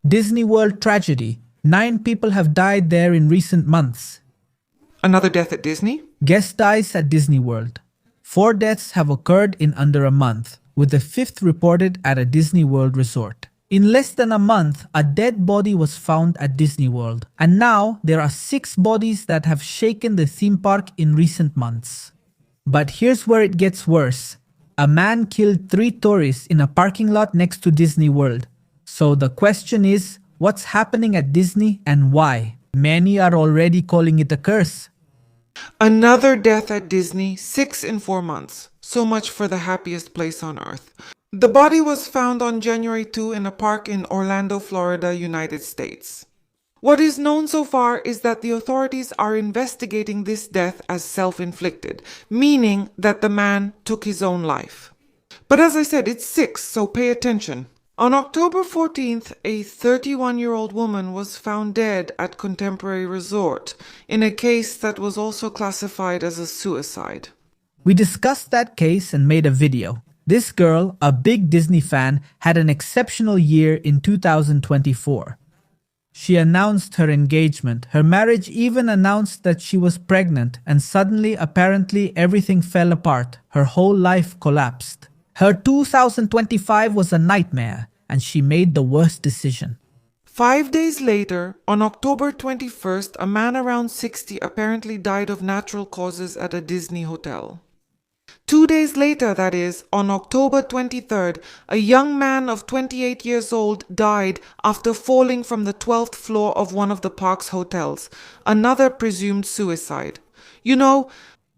Disney World tragedy. 9 people have died there in recent months. Another death at Disney? Guest dies at Disney World. 4 deaths have occurred in under a month, with the 5th reported at a Disney World resort. In less than a month, a dead body was found at Disney World, and now there are 6 bodies that have shaken the theme park in recent months. But here's where it gets worse. A man killed 3 tourists in a parking lot next to Disney World. So the question is, what's happening at Disney and why? Many are already calling it a curse. Another death at Disney, 6 in 4 months. So much for the happiest place on earth. The body was found on January 2 in a park in Orlando, Florida, United States. What is known so far is that the authorities are investigating this death as self-inflicted, meaning that the man took his own life. But as I said, it's 6, so pay attention. On October 14th, a 31-year-old woman was found dead at Contemporary Resort in a case that was also classified as a suicide. We discussed that case and made a video. This girl, a big Disney fan, had an exceptional year in 2024. She announced her engagement. Her marriage even announced that she was pregnant, and suddenly, apparently, everything fell apart. Her whole life collapsed. Her 2025 was a nightmare, and she made the worst decision. 5 days later, on October 21st, a man around 60 apparently died of natural causes at a Disney hotel. 2 days later, that is, on October 23rd, a young man of 28 years old died after falling from the 12th floor of one of the park's hotels, another presumed suicide. You know,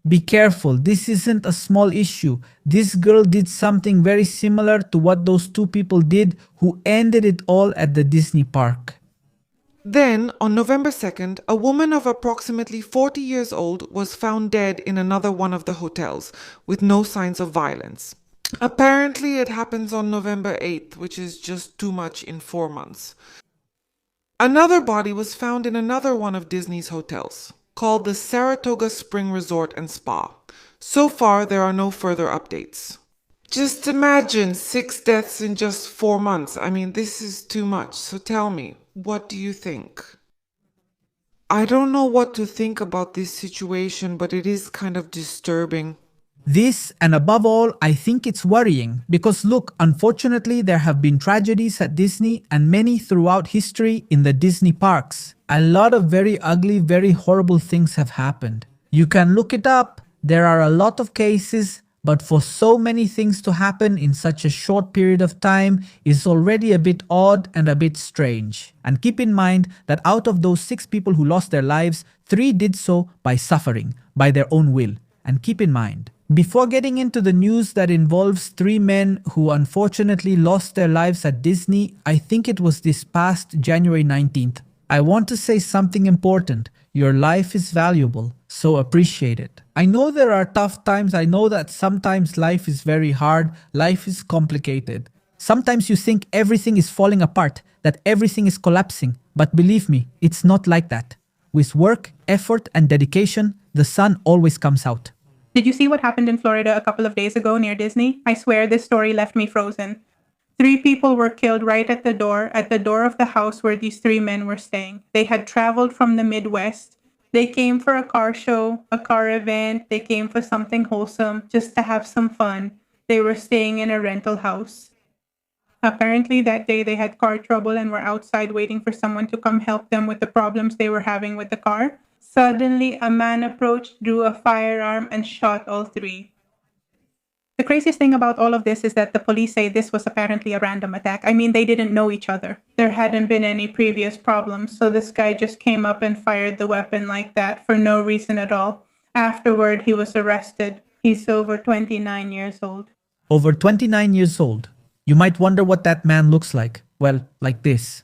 be careful, this isn't a small issue. This girl did something very similar to what those 2 people did who ended it all at the Disney park. Then, on November 2nd, a woman of approximately 40 years old was found dead in another one of the hotels, with no signs of violence. Apparently, it happens on November 8th, which is just too much in 4 months. Another body was found in another one of Disney's hotels, called the Saratoga Spring Resort and Spa. So far, there are no further updates. Just imagine 6 deaths in just 4 months. I mean, this is too much. So tell me, what do you think? I don't know what to think about this situation, but it is kind of disturbing. This, and above all, I think it's worrying because look, unfortunately, there have been tragedies at Disney and many throughout history in the Disney parks. A lot of very ugly, very horrible things have happened. You can look it up. There are a lot of cases, but for so many things to happen in such a short period of time is already a bit odd and a bit strange. And keep in mind that out of those 6 people who lost their lives, 3 did so by suffering, by their own will. And keep in mind, before getting into the news that involves 3 men who unfortunately lost their lives at Disney, I think it was this past January 19th, I want to say something important. Your life is valuable, so appreciate it. I know there are tough times. I know that sometimes life is very hard. Life is complicated. Sometimes you think everything is falling apart, that everything is collapsing. But believe me, it's not like that. With work, effort, and dedication, the sun always comes out. Did you see what happened in Florida a couple of days ago near Disney? I swear this story left me frozen. 3 people were killed right at the door of the house where these 3 men were staying. They had traveled from the Midwest. They came for a car show, a car event. They came for something wholesome, just to have some fun. They were staying in a rental house. Apparently that day they had car trouble and were outside waiting for someone to come help them with the problems they were having with the car. Suddenly, a man approached, drew a firearm, and shot all 3. The craziest thing about all of this is that the police say this was apparently a random attack. I mean, they didn't know each other. There hadn't been any previous problems, so this guy just came up and fired the weapon like that for no reason at all. Afterward, he was arrested. He's over 29 years old. Over 29 years old. You might wonder what that man looks like. Well, like this.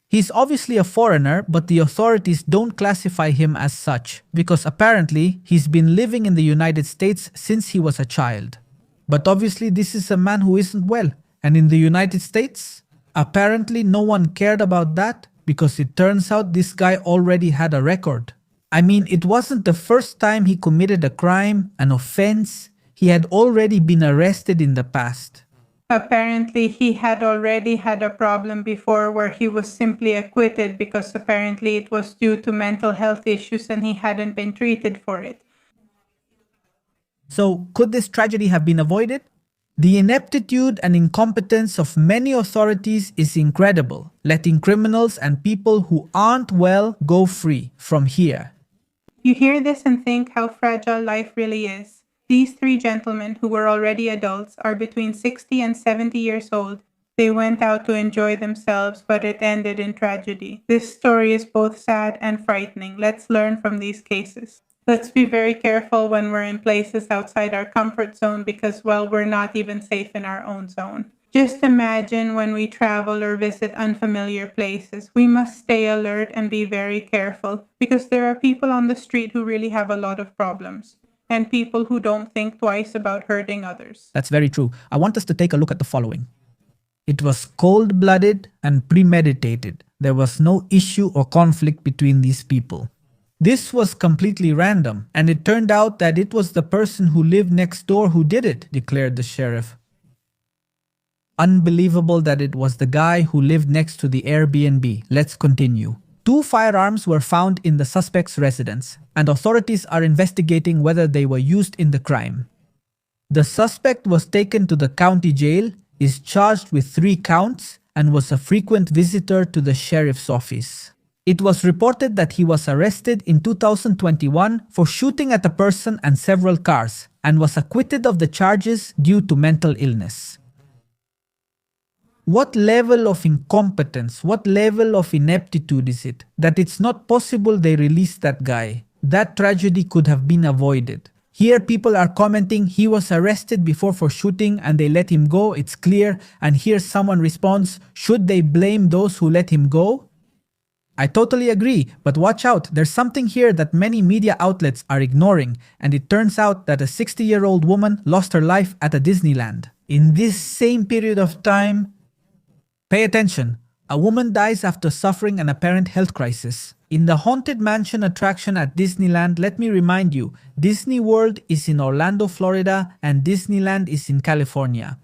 He's obviously a foreigner, but the authorities don't classify him as such because apparently he's been living in the United States since he was a child. But obviously this is a man who isn't well. And in the United States, apparently no one cared about that because it turns out this guy already had a record. I mean, it wasn't the first time he committed a crime, an offense. He had already been arrested in the past. Apparently, he had already had a problem before where he was simply acquitted because apparently it was due to mental health issues and he hadn't been treated for it. So, could this tragedy have been avoided? The ineptitude and incompetence of many authorities is incredible, letting criminals and people who aren't well go free from here. You hear this and think how fragile life really is. These three gentlemen, who were already adults, are between 60 and 70 years old. They went out to enjoy themselves, but it ended in tragedy. This story is both sad and frightening. Let's learn from these cases. Let's be very careful when we're in places outside our comfort zone because, well, we're not even safe in our own zone. Just imagine when we travel or visit unfamiliar places. We must stay alert and be very careful because there are people on the street who really have a lot of problems and people who don't think twice about hurting others. That's very true. I want us to take a look at the following. It was cold-blooded and premeditated. There was no issue or conflict between these people. This was completely random, and it turned out that it was the person who lived next door who did it, declared the sheriff. Unbelievable that it was the guy who lived next to the Airbnb. Let's continue. 2 firearms were found in the suspect's residence, and authorities are investigating whether they were used in the crime. The suspect was taken to the county jail, is charged with 3 counts, and was a frequent visitor to the sheriff's office. It was reported that he was arrested in 2021 for shooting at a person and several cars, and was acquitted of the charges due to mental illness. What level of incompetence, what level of ineptitude is it that it's not possible they released that guy? That tragedy could have been avoided. Here people are commenting he was arrested before for shooting and they let him go, it's clear. And here someone responds, should they blame those who let him go? I totally agree, but watch out, there's something here that many media outlets are ignoring, and it turns out that a 60-year-old woman lost her life at a Disneyland. In this same period of time, pay attention, a woman dies after suffering an apparent health crisis. In the Haunted Mansion attraction at Disneyland, let me remind you, Disney World is in Orlando, Florida, and Disneyland is in California.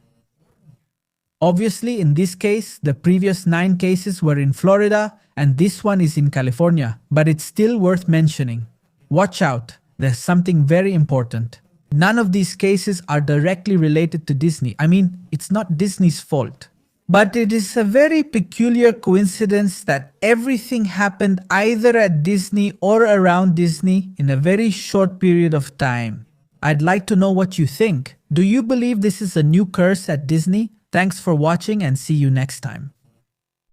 Obviously, in this case, the previous 9 cases were in Florida, and this one is in California, but it's still worth mentioning. Watch out, there's something very important. None of these cases are directly related to Disney. I mean, it's not Disney's fault. But it is a very peculiar coincidence that everything happened either at Disney or around Disney in a very short period of time. I'd like to know what you think. Do you believe this is a new curse at Disney? Thanks for watching and see you next time.